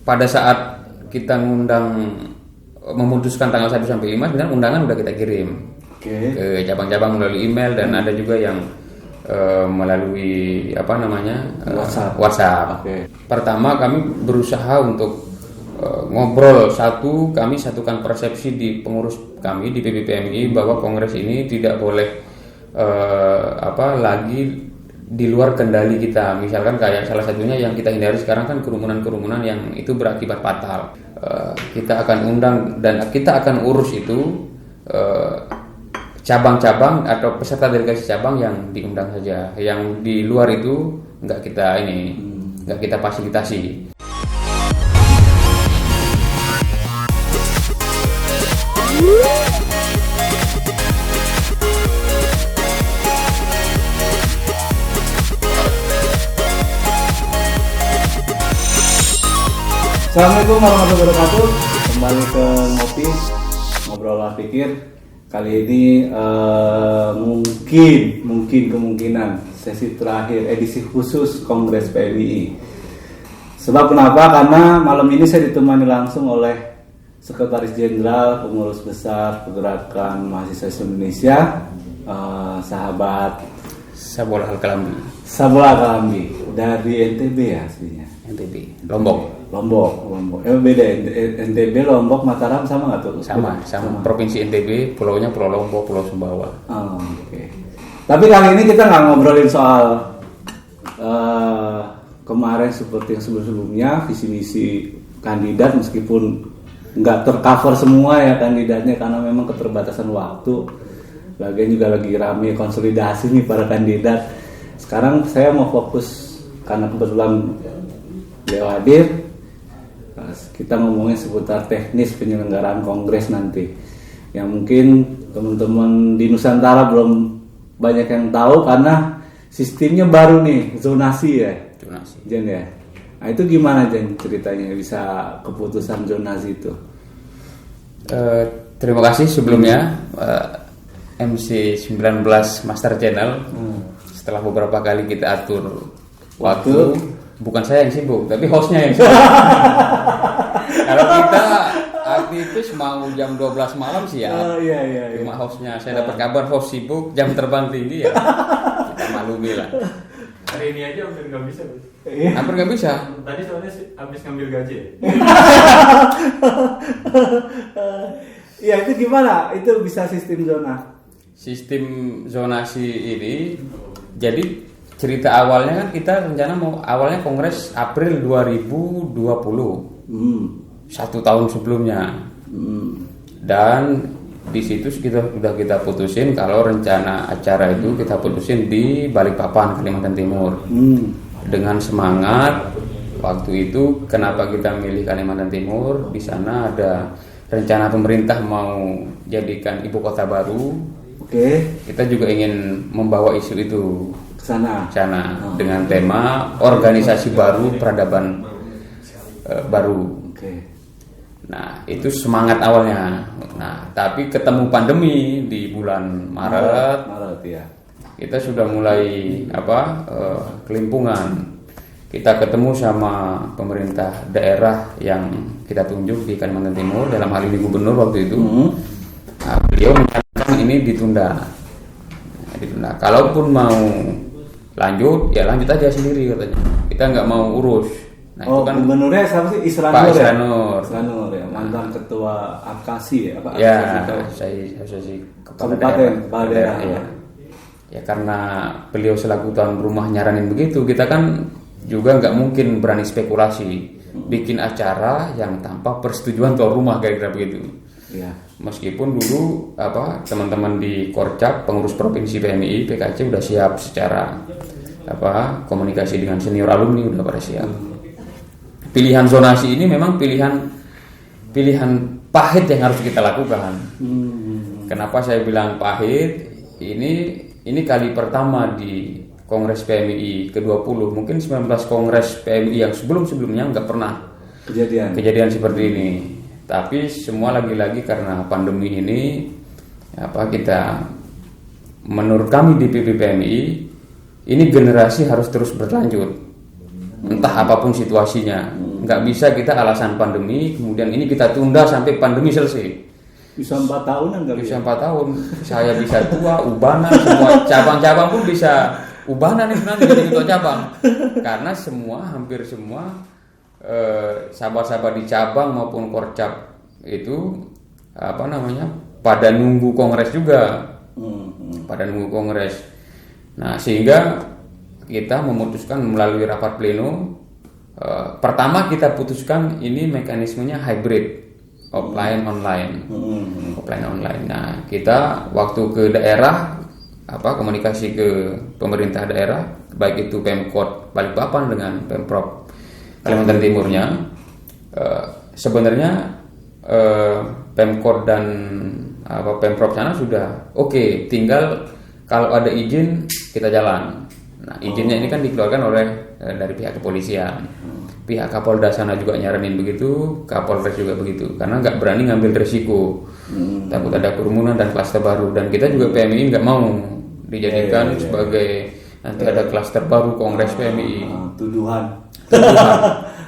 pada saat kita memutuskan tanggal 1 sampai 5 sebenarnya undangan udah kita kirim ke cabang-cabang melalui email dan ada juga yang melalui WhatsApp. Pertama kami berusaha untuk ngobrol kami satukan persepsi di pengurus kami di PBPMI bahwa kongres ini tidak boleh lagi di luar kendali kita. Misalkan kayak salah satunya yang kita hindari sekarang kan kerumunan-kerumunan yang itu berakibat fatal. Kita akan undang dan kita akan urus itu cabang-cabang atau peserta delegasi cabang yang diundang saja. Yang di luar itu nggak kita fasilitasi. Assalamualaikum warahmatullahi wabarakatuh. Kembali ke ngopi ngobrol lah pikir. Kali ini kemungkinan sesi terakhir edisi khusus Kongres PMII. Sebab kenapa? Karena malam ini saya ditemani langsung oleh Sekretaris Jenderal Pengurus Besar Pergerakan Mahasiswa Indonesia, sahabat Sabola Al-Kalambi dari NTB ya aslinya. NTB, Lombok. Beda NTB, Lombok, Mataram sama nggak tuh? Sama. Provinsi NTB, pulaunya Pulau Lombok, Pulau Sumbawa. Oke. Tapi kali ini kita nggak ngobrolin soal kemarin seperti yang sebelumnya visi misi kandidat, meskipun nggak tercover semua ya kandidatnya karena memang keterbatasan waktu. Lagian juga lagi rame konsolidasi nih para kandidat. Sekarang saya mau fokus karena kebetulan beliau hadir, kita ngomongin seputar teknis penyelenggaraan kongres nanti yang mungkin teman-teman di Nusantara belum banyak yang tahu karena sistemnya baru nih, zonasi ya Jen ya. Nah itu gimana Jen ceritanya bisa keputusan zonasi itu? Terima kasih sebelumnya MC 19 Master Channel. Setelah beberapa kali kita atur waktu, bukan saya yang sibuk, tapi hostnya yang sibuk. Kalau kita aktivis mau jam 12 malam siap. Iya. Cuma hostnya, saya dapat kabar host sibuk, jam terbang tinggi ya. Kita maklumi lah. Hari ini aja hampir nggak bisa. Hampir nggak bisa. Tadi soalnya habis ngambil gaji. Ya itu gimana? Itu bisa sistem zona? Sistem zonasi ini, jadi cerita awalnya kan kita rencana awalnya kongres April 2020, 1 tahun sebelumnya, dan di situ kita putusin kalau rencana acara itu kita putusin di Balikpapan, Kalimantan Timur. Dengan semangat waktu itu, kenapa kita milih Kalimantan Timur? Di sana ada rencana pemerintah mau jadikan ibu kota baru. Kita juga ingin membawa isu itu sana dengan tema organisasi baru, peradaban baru. Nah itu semangat awalnya. Nah tapi ketemu pandemi di bulan Maret ya. Kita sudah mulai kelimpungan. Kita ketemu sama pemerintah daerah yang kita tunjuk di Kalimantan Timur, dalam hal ini gubernur waktu itu. Nah, beliau menyatakan ini ditunda. Kalaupun mau lanjut, ya lanjut aja sendiri katanya. Kita nggak mau urus. Nah, itu kan gubernurnya siapa sih? Pak Isranur ya, mantan ketua Akasi ya, Pak. Saya Kabupaten kepala daerah. Ya karena beliau selaku tuan rumah nyaranin begitu, kita kan juga nggak mungkin berani spekulasi bikin acara yang tanpa persetujuan tuan rumah kira-kira begitu. Ya. Meskipun dulu teman-teman di Korcap, pengurus provinsi PMII PKC udah siap secara komunikasi dengan senior alumni udah pada siap. Pilihan zonasi ini memang pilihan pahit yang harus kita lakukan. Kenapa saya bilang pahit? Ini kali pertama di Kongres PMII ke-20, mungkin 19 Kongres PMII yang sebelumnya nggak pernah kejadian seperti ini. Tapi semua lagi-lagi karena pandemi ini kita menurut kami di PBPMI ini generasi harus terus berlanjut. entah apapun situasinya. Nggak bisa kita alasan pandemi, kemudian ini kita tunda sampai pandemi selesai. Bisa 4 tahunan nggak Bisa 4 tahun, saya bisa tua, ubanan, semua cabang-cabang pun bisa ubanan itu nanti jadi ketua cabang. Karena hampir semua sahabat-sahabat di cabang maupun korcap itu pada nunggu kongres juga, pada nunggu kongres. Nah, sehingga kita memutuskan melalui rapat pleno, pertama kita putuskan ini mekanismenya hybrid, offline online. Nah, kita waktu ke daerah komunikasi ke pemerintah daerah, baik itu Pemkot Balikpapan dengan Pemprov Kalimantan Timurnya, sebenarnya Pemkot dan Pemprov sana sudah oke, tinggal kalau ada izin kita jalan. Nah, izinnya ini kan dikeluarkan oleh dari pihak kepolisian. Pihak Kapolda sana juga nyaranin begitu, Kapolres juga begitu, karena nggak berani ngambil resiko, takut ada kerumunan dan klaster baru. Dan kita juga PMI nggak mau dijadikan sebagai nanti ada klaster baru Kongres PMI. Tuduhan.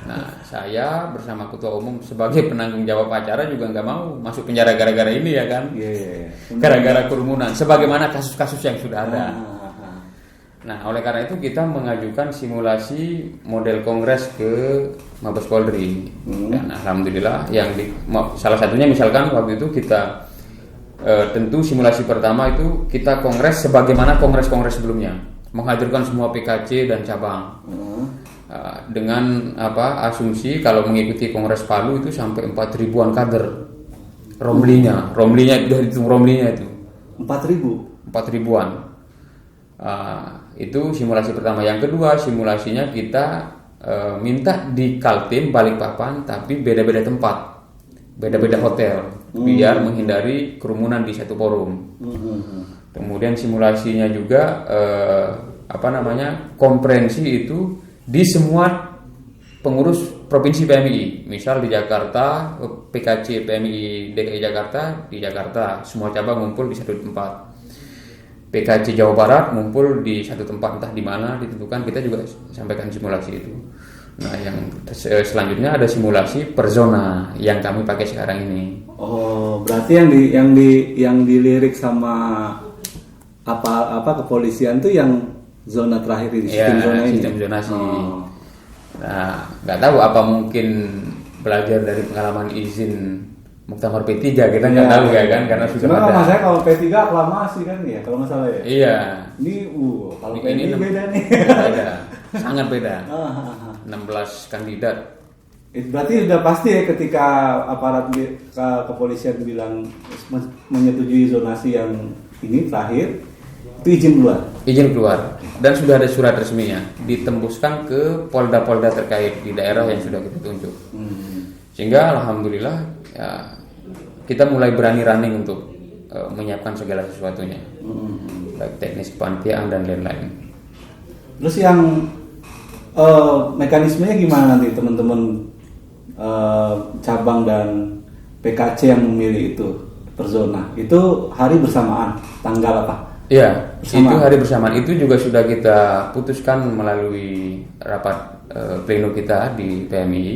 Nah, saya bersama ketua umum sebagai penanggung jawab acara juga nggak mau masuk penjara gara-gara ini ya kan, gara-gara kerumunan, sebagaimana kasus-kasus yang sudah ada. Nah, oleh karena itu kita mengajukan simulasi model kongres ke Mabes Polri. Dan alhamdulillah salah satunya misalkan waktu itu kita tentu simulasi pertama itu kita kongres sebagaimana kongres-kongres sebelumnya, menghadirkan semua PKC dan cabang. Dengan asumsi kalau mengikuti kongres Palu itu sampai 4.000-an kader. Romlinya udah hitung romlinya itu 4.000-an. Itu simulasi pertama. Yang kedua, simulasinya kita minta di Kaltim Balikpapan tapi beda-beda tempat, beda-beda hotel, biar menghindari kerumunan di satu forum. Kemudian simulasinya juga komprehensi itu di semua pengurus provinsi PMI. Misal di Jakarta, PKC PMI DKI Jakarta di Jakarta, semua cabang ngumpul di satu tempat. PKC Jawa Barat ngumpul di satu tempat, entah di mana ditentukan, kita juga sampaikan simulasi itu. Nah, yang selanjutnya ada simulasi per zona yang kami pakai sekarang ini. Oh, berarti yang dilirik sama kepolisian tuh yang zona terakhir di sistem zona ini. Sistem zonasi. Nah, nggak tahu apa mungkin belajar dari pengalaman izin Muktamar P3, kita nggak tahu ya kan, karena sudah ada. Cuma saya kalau P3 aklamasi kan ya, kalau nggak salah ya. Iya. Ini kalau ini beda nih. Beda, sangat beda. 16 kandidat. Berarti sudah pasti ya ketika aparat kepolisian bilang menyetujui zonasi yang ini terakhir, itu izin keluar. Izin keluar. Dan sudah ada surat resminya, ditembuskan ke polda-polda terkait di daerah yang sudah kita tunjuk. Sehingga alhamdulillah ya, kita mulai berani running untuk menyiapkan segala sesuatunya, baik teknis kepanitiaan dan lain-lain. Terus yang mekanismenya gimana nanti teman-teman cabang dan PKC yang memilih itu per zona? Itu hari bersamaan, tanggal apa? Iya, itu hari bersamaan. Itu juga sudah kita putuskan melalui rapat pleno kita di PMI.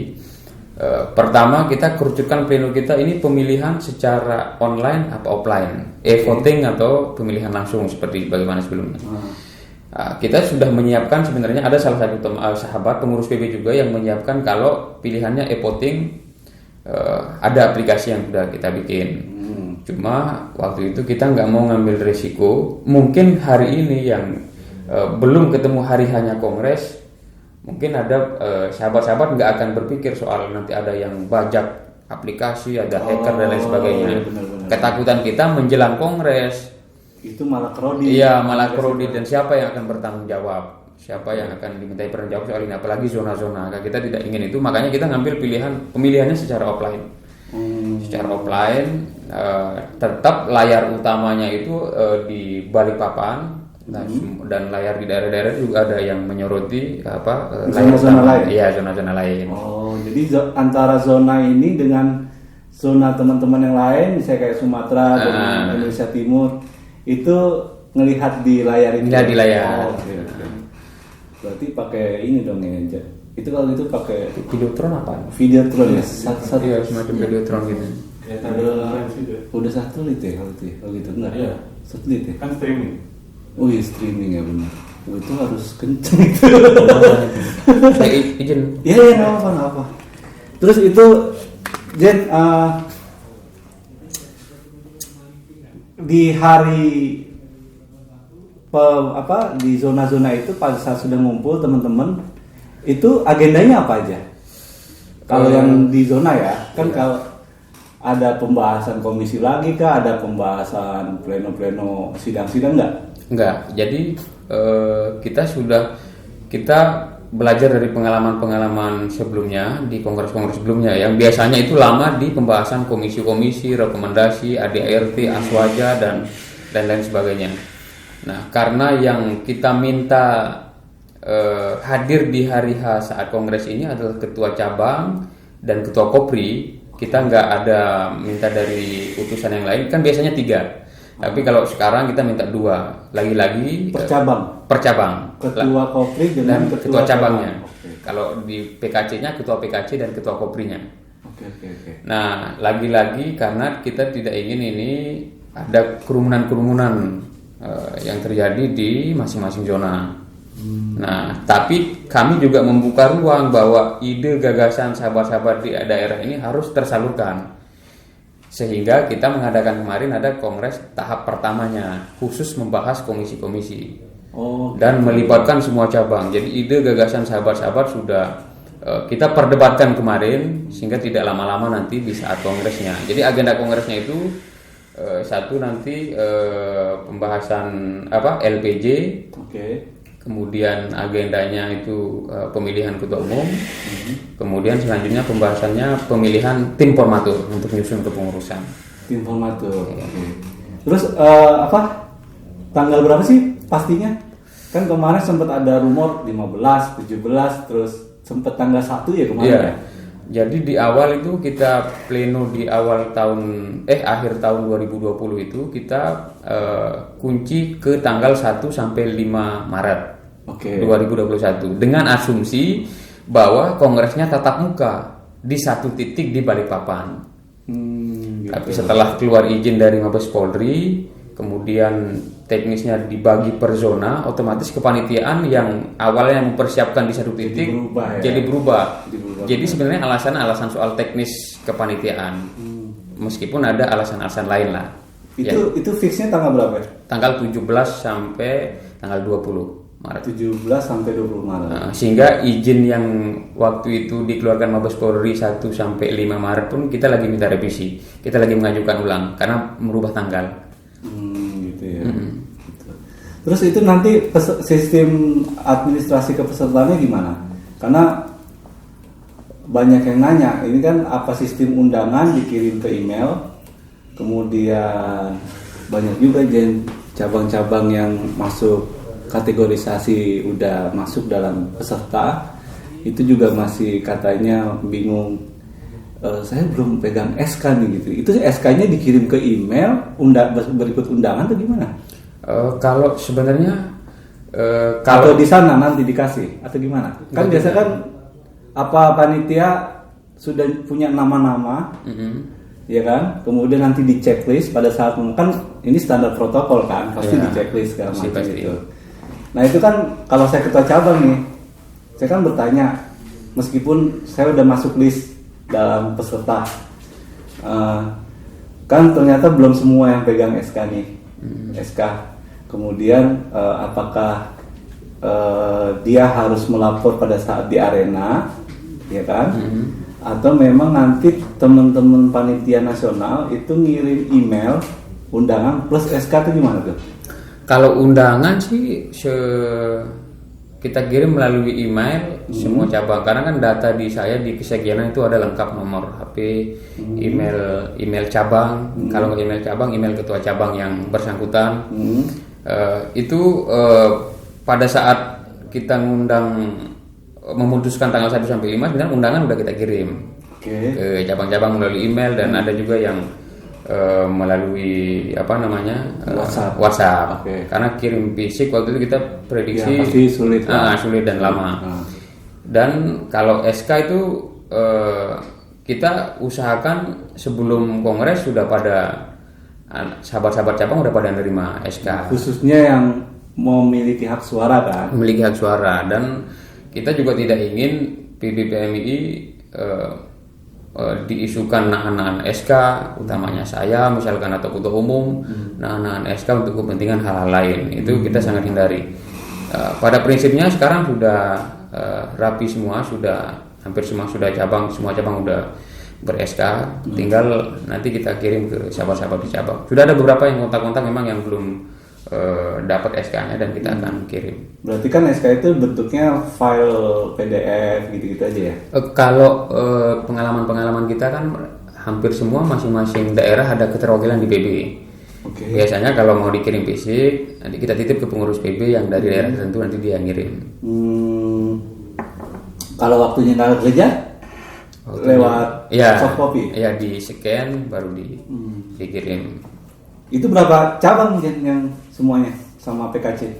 Pertama kita kerucutkan pleno kita ini pemilihan secara online apa offline, voting atau pemilihan langsung seperti bagaimana sebelumnya. Kita sudah menyiapkan, sebenarnya ada salah satu sahabat pengurus PB juga yang menyiapkan kalau pilihannya voting, ada aplikasi yang sudah kita bikin. Cuma waktu itu kita nggak mau ngambil risiko, mungkin hari ini yang belum ketemu hari hanya kongres, mungkin ada sahabat-sahabat nggak akan berpikir soal nanti ada yang bajak aplikasi, ada hacker dan lain sebagainya. Benar. Ketakutan kita menjelang kongres itu malah kredit. Iya, malah kredit, dan siapa yang akan bertanggung jawab? Siapa yang akan dimintai bertanggung jawab soal ini? Apalagi zona-zona. Kita tidak ingin itu, makanya kita ngambil pemilihannya secara offline. Secara offline, tetap layar utamanya itu di Balikpapan. Dan layar di daerah-daerah juga ada yang menyoroti zona-zona lain. Iya, zona-zona lain. Oh, jadi antara zona ini dengan zona teman-teman yang lain, misalnya kayak Sumatera dan Indonesia Timur, itu ngelihat di layar ini. Ngelihat di layar. Berarti pakai ini dong ya, Itu kalau itu pakai Videotron apa? Videotron ya, satu Iya, semacam Videotron gitu. Ya, ada juga. udah satelit ya kalau itu ya? Kalau gitu enggak? Iya. Satelit ya? Kan streaming. Oh iya streaming ya benar. Oh, itu harus kenceng itu. Izin. Iya ya nggak apa. Terus itu Jen di hari di zona-zona itu pada saat sudah ngumpul teman-teman itu agendanya apa aja? Kalau yang di zona ya kan Iya. kalau ada pembahasan komisi lagi kah? Ada pembahasan pleno-pleno sidang-sidang nggak? Enggak. Jadi kita belajar dari pengalaman-pengalaman sebelumnya di kongres-kongres sebelumnya yang biasanya itu lama di pembahasan komisi-komisi, rekomendasi, ADART, Aswaja dan lain sebagainya. Nah, karena yang kita minta hadir di hari H saat kongres ini adalah ketua cabang dan ketua kopri, kita nggak ada minta dari utusan yang lain. Kan biasanya 3. Tapi kalau sekarang kita minta 2, lagi-lagi Per cabang. Ketua kopri dan dengan ketua cabangnya. Oke. Kalau di PKC-nya ketua PKC dan ketua koprinya. Oke. Nah, lagi-lagi karena kita tidak ingin ini ada kerumunan-kerumunan yang terjadi di masing-masing zona. Nah, tapi kami juga membuka ruang bahwa ide gagasan sahabat-sahabat di daerah ini harus tersalurkan. Sehingga kita mengadakan kemarin ada kongres tahap pertamanya khusus membahas komisi-komisi dan melibatkan semua cabang. Jadi ide gagasan sahabat-sahabat sudah kita perdebatkan kemarin sehingga tidak lama-lama nanti di saat kongresnya. Jadi agenda kongresnya itu satu nanti pembahasan LPJ. Oke. Kemudian agendanya itu pemilihan ketua umum. Kemudian selanjutnya pembahasannya pemilihan tim formatur untuk menyusun kepengurusan. Tim formatur. Oke. Terus tanggal berapa sih pastinya? Kan kemarin sempat ada rumor 15, 17, terus sempat tanggal 1 ya kemarin. Iya. Ya? Jadi di awal itu kita pleno di awal akhir tahun 2020 itu kita kunci ke tanggal 1 sampai 5 Maret 2021 dengan asumsi bahwa kongresnya tatap muka di satu titik di Balikpapan. Gitu. Tapi setelah keluar izin dari Mabes Polri, kemudian teknisnya dibagi per zona, otomatis kepanitiaan yang awalnya mempersiapkan di satu titik jadi berubah. Jadi sebenarnya alasan soal teknis kepanitiaan, meskipun ada alasan-alasan lain lah. Itu fixnya tanggal berapa? Tanggal 17 sampai tanggal 20 Maret. 17 sampai 20 Maret. Sehingga izin yang waktu itu dikeluarkan Mabes Polri 1 sampai 5 Maret pun kita lagi minta revisi. Kita lagi mengajukan ulang karena merubah tanggal. Gitu ya. Terus itu nanti sistem administrasi kepesertaannya gimana? Karena banyak yang nanya, ini kan apa sistem undangan dikirim ke email, kemudian banyak juga cabang-cabang yang masuk kategorisasi udah masuk dalam peserta, itu juga masih katanya bingung. Saya belum pegang SK nih gitu. Itu SK-nya dikirim ke email, berikut undangan atau gimana? Kalau sebenarnya kalau di sana nanti dikasih atau gimana? Kan biasa kan apa panitia sudah punya nama-nama, ya kan? Kemudian nanti di checklist pada saat kan ini standar protokol kan, pasti di checklist segala macam itu. Nah itu kan kalau saya ketua cabang nih, saya kan bertanya, meskipun saya udah masuk list dalam peserta, kan ternyata belum semua yang pegang SK nih, SK. Kemudian apakah dia harus melapor pada saat di arena, ya kan? Atau memang nanti teman-teman panitia nasional itu ngirim email undangan plus SK itu gimana tuh? Kalau undangan sih kita kirim melalui email semua cabang, karena kan data di saya di kesekjenan itu ada lengkap nomor HP, email cabang. Kalau email cabang, email ketua cabang yang bersangkutan. Itu pada saat kita memutuskan tanggal 1 sampai 5 sebenarnya undangan udah kita kirim ke cabang-cabang melalui email, dan ada juga yang melalui WhatsApp. Karena kirim fisik waktu itu kita prediksi pasti sulit dan lama. Dan kalau SK itu kita usahakan sebelum kongres sudah pada sahabat-sahabat cabang udah pada nerima SK. Khususnya yang memiliki hak suara kan? Memiliki hak suara, dan kita juga tidak ingin PBPMI diisukan nahan-nahan SK, utamanya saya misalkan atau ketua umum nahan-nahan SK untuk kepentingan hal-hal lain. Itu kita sangat hindari. Pada prinsipnya sekarang sudah rapi semua, sudah hampir semua cabang udah ber-SK, tinggal nanti kita kirim ke sahabat-sahabat di cabang. Sudah ada beberapa yang kontak-kontak memang yang belum dapat SK-nya dan kita akan kirim. Berarti kan SK itu bentuknya file PDF gitu-gitu aja ya? Kalau pengalaman-pengalaman kita kan hampir semua masing-masing daerah ada keterwakilan di PB. Okay. Biasanya kalau mau dikirim fisik, nanti kita titip ke pengurus PB yang dari daerah tertentu, nanti dia ngirim. Kalau waktunya nggak kerja, lewat soft copy? Ya, di scan baru dikirim. Itu berapa cabang yang semuanya sama PKC?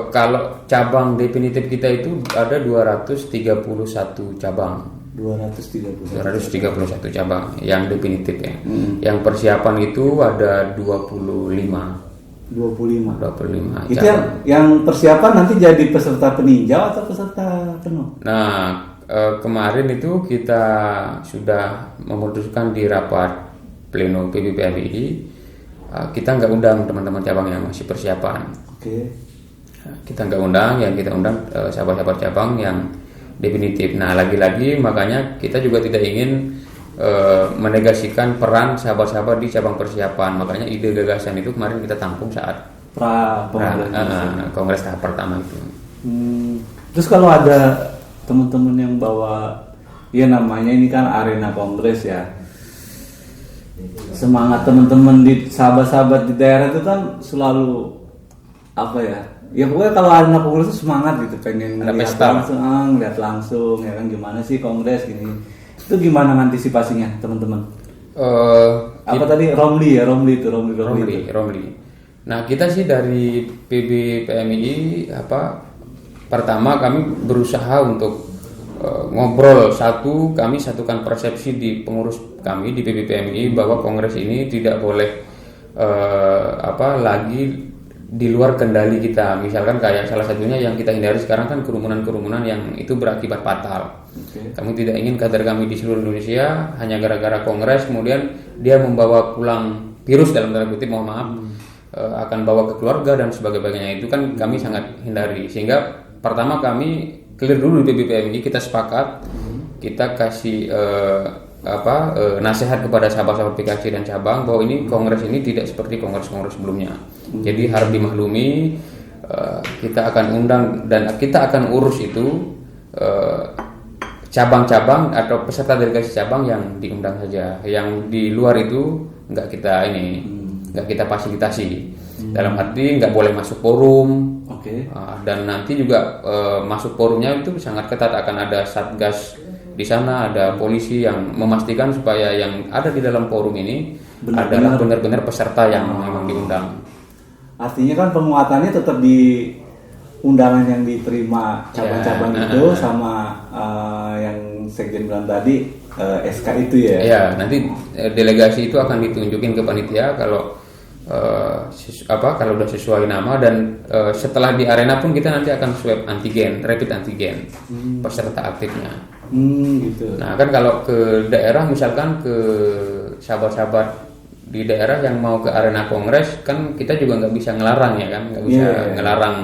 Kalau cabang definitif kita itu ada 231 cabang. 231 cabang yang definitif ya. Yang persiapan itu ada 25. Itu yang persiapan nanti jadi peserta peninjau atau peserta penuh? Nah, kemarin itu kita sudah memutuskan di rapat pleno PBPMI, kita nggak undang teman-teman cabang yang masih persiapan. Oke. Kita nggak undang, yang kita undang sahabat-sahabat cabang yang definitif. Nah, lagi-lagi makanya kita juga tidak ingin menegasikan peran sahabat-sahabat di cabang persiapan. Makanya ide gagasan itu kemarin kita tampung saat kongres tahap pertama itu. Terus kalau ada teman-teman yang bawa, ya namanya ini kan arena kongres ya, semangat teman-teman di sahabat-sahabat di daerah itu kan selalu apa ya? Ya pokoknya kalau arena kongres itu semangat gitu, pengen lihat langsung ya kan, gimana sih kongres gini. Itu gimana antisipasinya teman-teman? Apa tadi Romli. Nah, kita sih dari PBPMI pertama kami berusaha untuk ngobrol, kami satukan persepsi di pengurus kami di PBPMI bahwa kongres ini tidak boleh lagi di luar kendali kita. Misalkan kayak salah satunya yang kita hindari sekarang kan kerumunan-kerumunan yang itu berakibat fatal. Okay. Kami tidak ingin kader kami di seluruh Indonesia hanya gara-gara kongres kemudian dia membawa pulang virus dalam tanda kutip, mohon maaf, akan bawa ke keluarga dan sebagainya. Itu kan kami sangat hindari. Sehingga pertama kami clear dulu di PBPMI, kita sepakat, kita kasih nasihat kepada sahabat-sahabat PKC dan cabang bahwa ini kongres ini tidak seperti kongres-kongres sebelumnya. Jadi harus dimaklumi, kita akan undang dan kita akan urus itu cabang-cabang atau peserta delegasi cabang yang diundang saja. Yang di luar itu nggak kita fasilitasi. Dalam arti nggak boleh masuk forum. Okay. Dan nanti juga masuk forumnya itu sangat ketat, akan ada satgas di sana, ada polisi yang memastikan supaya yang ada di dalam forum ini adalah benar-benar peserta yang memang diundang. Artinya kan penguatannya tetap di undangan yang diterima cabang-cabang itu sama yang Sekjen bilang tadi SK itu ya. Ya, nanti delegasi itu akan ditunjukin ke panitia kalau udah sesuai nama, dan setelah di arena pun kita nanti akan swab antigen, rapid antigen peserta aktifnya. Gitu. Nah kan kalau ke daerah, misalkan ke sahabat-sahabat di daerah yang mau ke arena kongres, kan kita juga nggak bisa ngelarang ya kan, nggak bisa ngelarang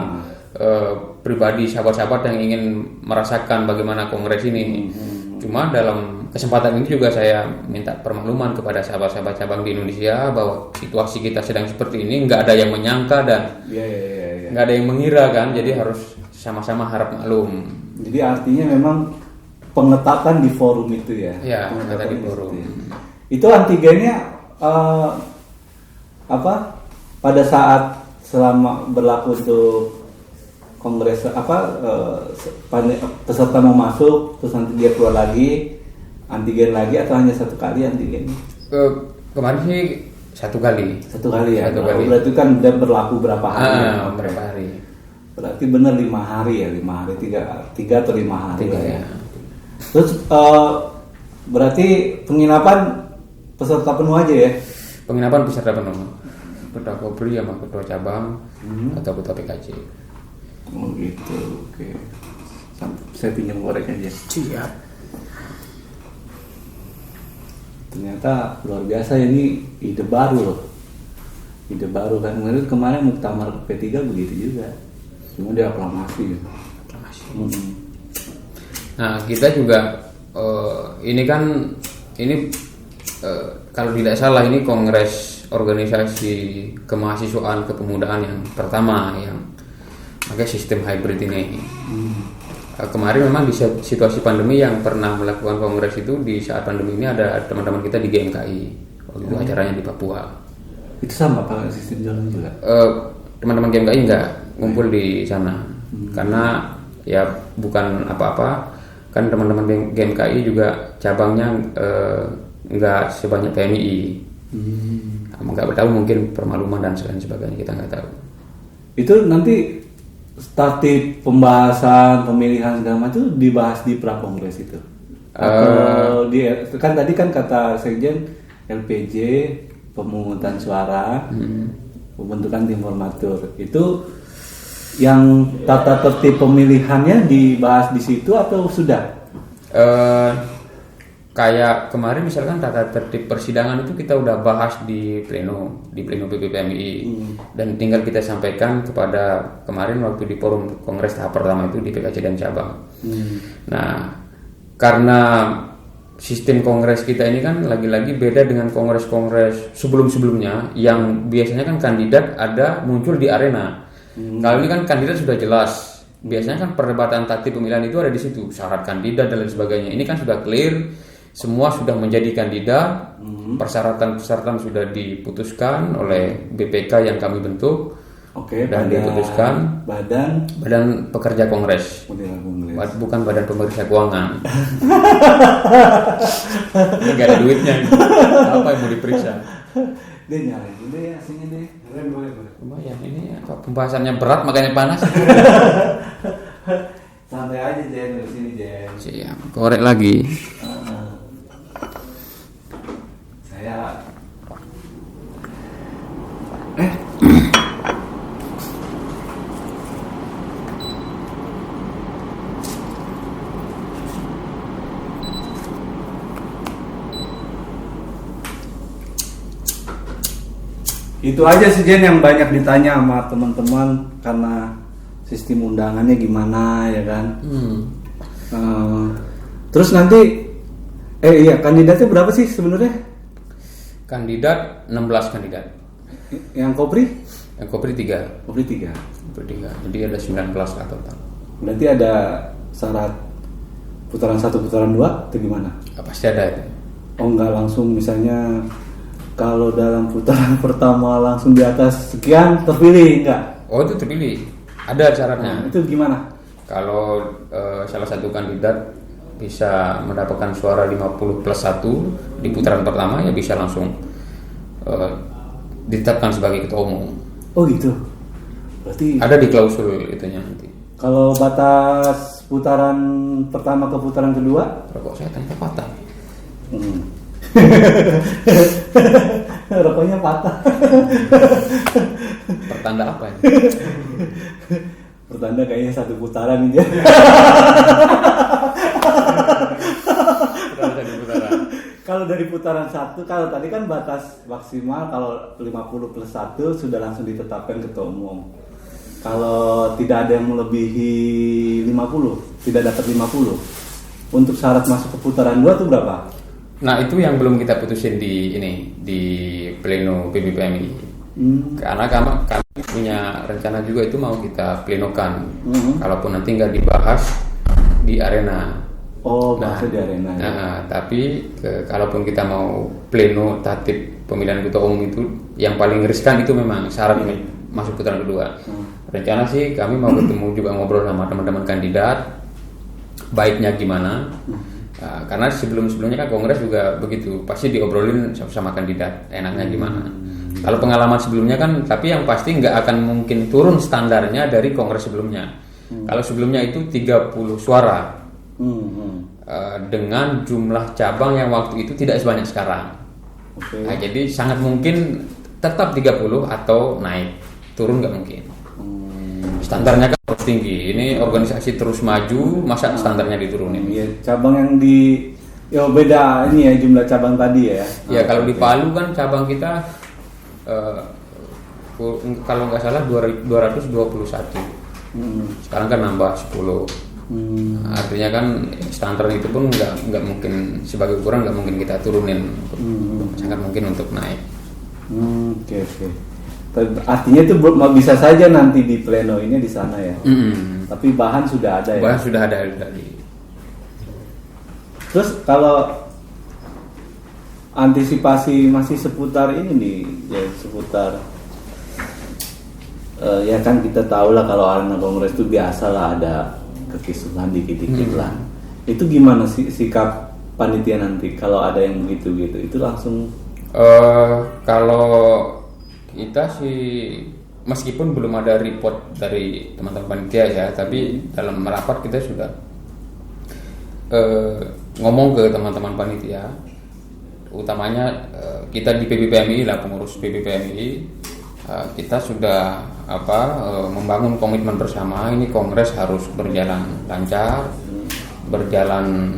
pribadi sahabat-sahabat yang ingin merasakan bagaimana kongres ini. Cuma dalam kesempatan ini juga saya minta permakluman kepada sahabat-sahabat cabang di Indonesia bahwa situasi kita sedang seperti ini, nggak ada yang menyangka dan nggak ada yang mengira kan, jadi harus sama-sama harap maklum. Jadi artinya memang pengetatan di forum itu ya? Ya, pengetatan di forum. Itu antigennya pada saat selama berlaku untuk kongres peserta mau masuk terus nanti dia keluar lagi antigen lagi, atau hanya satu kali antigen? Kemarin sih satu kali ya. Berarti kan udah berlaku berapa hari? Berapa hari. Berarti benar 5 hari ya, 5 hari, 3 atau 5 hari. 3 ya. Terus berarti penginapan peserta penuh aja ya? Penginapan peserta penuh. Ketua Kopri sama ketua cabang atau ketua PKC. Oh gitu, oke. Saya pinjam korek aja. Siap. Ternyata luar biasa, ini ide baru loh. Ide baru kan, kemarin muktamar P3 begitu juga. Cuma dia aklamasi gitu. Nah kita juga ini kan kalau tidak salah ini kongres organisasi kemahasiswaan kepemudaan yang pertama yang pakai sistem hybrid ini. Kemarin memang di situasi pandemi yang pernah melakukan kongres itu di saat pandemi ini ada teman-teman kita di GMKI waktu itu acaranya di Papua. Itu sama pakai sistem jalan juga? Teman-teman GMKI enggak ngumpul di sana karena ya bukan apa-apa kan teman-teman GMKI juga cabangnya enggak sebanyak PMI. Enggak tahu mungkin permaluman dan sebagainya kita enggak tahu. Itu nanti tatip pembahasan pemilihan segala macam itu dibahas di prakongres itu. Atau kan tadi kan kata sekjen LPJ pemungutan suara, pembentukan tim formatur itu yang tata tertib pemilihannya dibahas di situ atau sudah? Kayak kemarin misalkan tata tertib persidangan itu kita udah bahas di pleno PPPMI dan tinggal kita sampaikan kepada kemarin waktu di forum kongres tahap pertama itu di PKC dan cabang. Nah, karena sistem kongres kita ini kan lagi-lagi beda dengan kongres-kongres sebelum-sebelumnya yang biasanya kan kandidat ada muncul di arena. Kali ini kan kandidat sudah jelas. Biasanya kan perdebatan tatip pemilihan itu ada di situ, syarat kandidat dan lain sebagainya. Ini kan sudah clear. Semua sudah menjadi kandidat, persyaratan sudah diputuskan oleh BPK yang kami bentuk. Oke, dan diputuskan badan pekerja kongres, bukan badan pemeriksa keuangan. Ini nggak ada duitnya, apa yang mau diperiksa? Dia nyalain dulu ya, aslinya deh. Lumayan ini apa, pembahasannya berat makanya panas. Santai aja Jen, dari sini Jen. Siap, korek lagi. Saya itu aja sih Jen yang banyak ditanya sama teman-teman karena sistem undangannya gimana ya kan. Terus nanti kandidatnya berapa sih sebenarnya? Kandidat 16 kandidat. Yang Kopri? Yang Kopri 3. Kopri 3. Jadi ada 9 kelas lah total. Berarti ada syarat putaran 1, putaran 2 atau gimana? Pasti ada itu. Oh enggak langsung misalnya kalau dalam putaran pertama langsung di atas sekian terpilih enggak? Oh itu terpilih. Ada syaratnya. Itu gimana? Kalau salah satu kandidat bisa mendapatkan suara 50 plus 1 di putaran pertama ya bisa langsung ditetapkan sebagai ketua umum. Oh gitu. Berarti ada di klausul itunya nanti. Kalau batas putaran pertama ke putaran kedua? Rokok saya tanpa patah. Rokoknya patah. Pertanda apa ini? Pertanda kayaknya 1 putaran aja. Kalau dari putaran 1, kalau tadi kan batas maksimal kalau 50 plus 1 sudah langsung ditetapkan ketua umum. Kalau tidak ada yang melebihi 50, tidak dapat 50. Untuk syarat masuk ke putaran 2 itu berapa? Nah, itu yang belum kita putusin di pleno PBPMI. Karena kami punya rencana juga itu mau kita plenokan. Kalaupun nanti nggak dibahas di arena. Oh, bahasa di arena. Tapi kalaupun kita mau pleno tatip pemilihan ketua umum itu yang paling riskan itu memang syarat masuk putaran kedua. Rencana sih kami mau ketemu juga ngobrol sama teman-teman kandidat, baiknya gimana. Karena sebelumnya kan kongres juga begitu, pasti diobrolin sama kandidat enaknya gimana. Kalau pengalaman sebelumnya kan, tapi yang pasti nggak akan mungkin turun standarnya dari kongres sebelumnya. Kalau sebelumnya itu 30 suara dengan jumlah cabang yang waktu itu tidak sebanyak sekarang. Nah, jadi sangat mungkin tetap 30 atau naik, turun nggak mungkin. Standarnya kan terus tinggi. Ini organisasi terus maju, masa standarnya diturunin? Iya, cabang yang beda ini ya jumlah cabang tadi ya. Ya kalau di Palu kan cabang kita kalau nggak salah 221. Sekarang kan nambah 10. Artinya kan standar itu pun nggak mungkin, sebagai ukuran nggak mungkin kita turunin. Sangat mungkin untuk naik. Oke. Artinya itu bisa saja nanti di pleno ini di sana ya. Tapi bahan sudah ada ya. Bahan sudah ada tadi. Terus kalau antisipasi masih seputar ini nih, ya seputar ya kan kita tahu lah kalau arena kongres itu biasa lah ada kekisuhan dikit-dikit lah. Itu gimana sih sikap panitia nanti kalau ada yang begitu gitu? Itu langsung kalau kita sih meskipun belum ada report dari teman-teman panitia ya, tapi dalam merapat kita sudah ngomong ke teman-teman panitia, utamanya kita di PBPMI lah, pengurus PBPMI, kita sudah membangun komitmen bersama. Ini kongres harus berjalan lancar, berjalan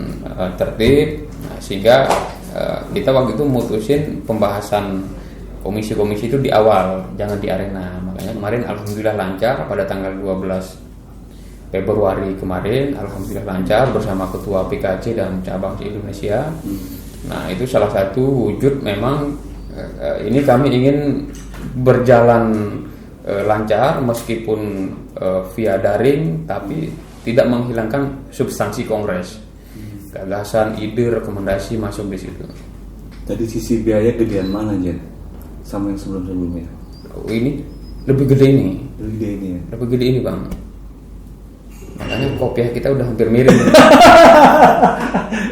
tertib, sehingga kita waktu itu mutusin pembahasan komisi-komisi itu di awal, jangan di arena. Makanya kemarin alhamdulillah lancar pada tanggal 12 Februari kemarin, alhamdulillah lancar bersama Ketua PKC dan cabang se-Indonesia. Nah, itu salah satu wujud memang ini kami ingin berjalan lancar meskipun via daring, tapi tidak menghilangkan substansi kongres. Gagasan, ide, rekomendasi masuk di situ. Dari sisi biaya gedean mana, Jen? Sama yang sebelum-sebelumnya? Ini lebih gede ini. Lebih gede ini ya? Lebih gede ini, Bang. Makanya kopiah kita udah hampir mirip.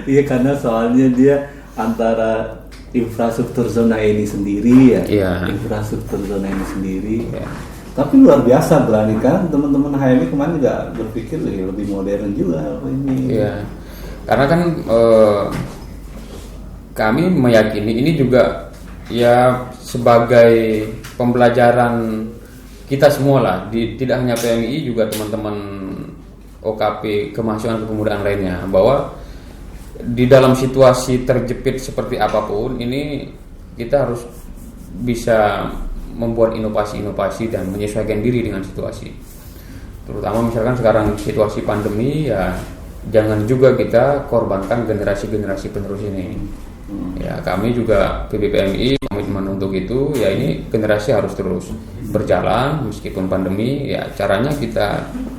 Iya, karena soalnya dia antara infrastruktur zona ini sendiri ya. Iya. Infrastruktur zona ini sendiri. Ya. Tapi luar biasa berani kan teman-teman HMI kemarin juga berpikir lebih modern juga ini. Iya. Karena kan kami meyakini ini juga ya sebagai pembelajaran kita semua lah, tidak hanya PMI, juga teman-teman OKP kemahasiswaan kepemudaan lainnya, bahwa di dalam situasi terjepit seperti apapun ini kita harus bisa membuat inovasi-inovasi dan menyesuaikan diri dengan situasi. Terutama misalkan sekarang situasi pandemi, ya jangan juga kita korbankan generasi-generasi penerus ini. Ya, kami juga PBPMI komitmen untuk itu. Ya, ini generasi harus terus berjalan meskipun pandemi. Ya, caranya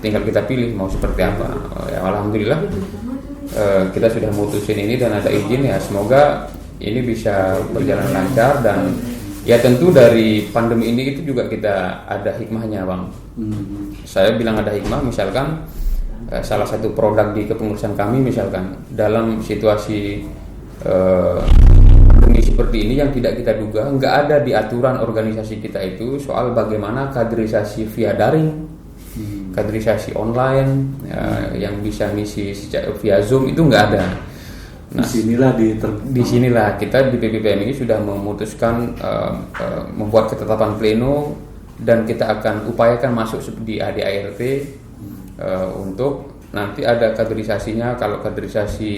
tinggal kita pilih mau seperti apa. Ya, alhamdulillah kita sudah mutusin ini dan ada izin. Ya, semoga ini bisa berjalan lancar. Dan ya tentu dari pandemi ini itu juga kita ada hikmahnya, Bang. Saya bilang ada hikmah, misalkan salah satu produk di kepengurusan kami, misalkan dalam situasi pandemi seperti ini yang tidak kita duga, nggak ada di aturan organisasi kita itu soal bagaimana kaderisasi via daring, kaderisasi online, yang bisa ngisi via Zoom, itu nggak ada. Nah, disinilah kita di PBPMI sudah memutuskan membuat ketetapan pleno, dan kita akan upayakan masuk di ADART untuk nanti ada kaderisasinya. Kalau kaderisasi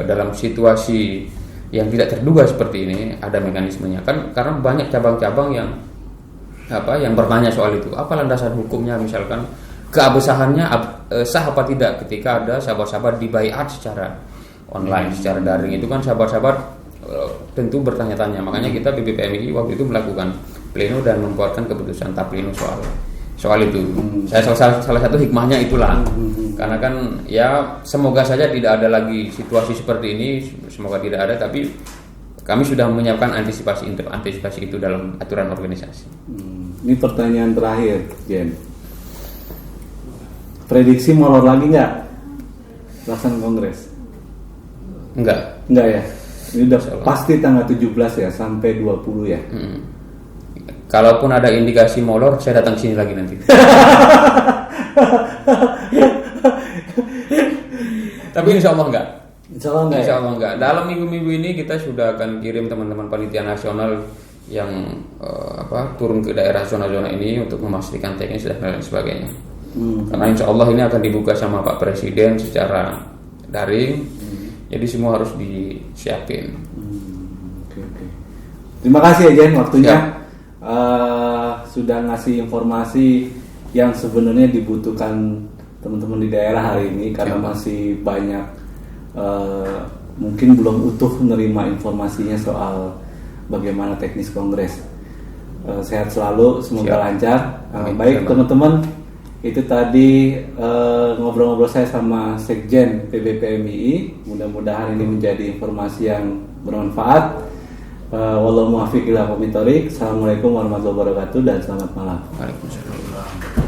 dalam situasi yang tidak terduga seperti ini, ada mekanismenya kan, karena banyak cabang-cabang yang bertanya soal itu, apa landasan hukumnya, misalkan keabsahannya sah apa tidak ketika ada sahabat-sahabat dibaiat secara online, secara daring. Itu kan sahabat-sahabat tentu bertanya-tanya. Makanya kita BBPMI waktu itu melakukan pleno dan membuatkan keputusan tapleno soal itu. Saya salah satu hikmahnya itulah. Karena kan ya semoga saja tidak ada lagi situasi seperti ini, semoga tidak ada, tapi kami sudah menyiapkan antisipasi itu dalam aturan organisasi. Ini pertanyaan terakhir, Jen. Prediksi molor lagi nggak pelaksanaan kongres? Enggak ya. Ini udah pasti tanggal 17 ya sampai 20 ya. kalaupun ada indikasi molor, saya datang sini lagi nanti. Tapi insya Allah enggak. Insya Allah enggak. Dalam minggu-minggu ini kita sudah akan kirim teman-teman panitia nasional yang turun ke daerah zona-zona ini untuk memastikan teknis dan lain sebagainya. Karena insya Allah ini akan dibuka sama Pak Presiden secara daring, jadi semua harus disiapin. Oke. Terima kasih ya Jen waktunya. Sudah ngasih informasi yang sebenarnya dibutuhkan teman-teman di daerah hari ini karena masih banyak mungkin belum utuh menerima informasinya soal bagaimana teknis kongres. Sehat selalu, semoga lancar. Baik teman-teman, itu tadi ngobrol-ngobrol saya sama Sekjen PBPMII. Mudah-mudahan ini menjadi informasi yang bermanfaat. Wallahu muwaffiq ila aqwamit thoriq. Assalamualaikum warahmatullahi wabarakatuh dan selamat malam. Waalaikumsalam.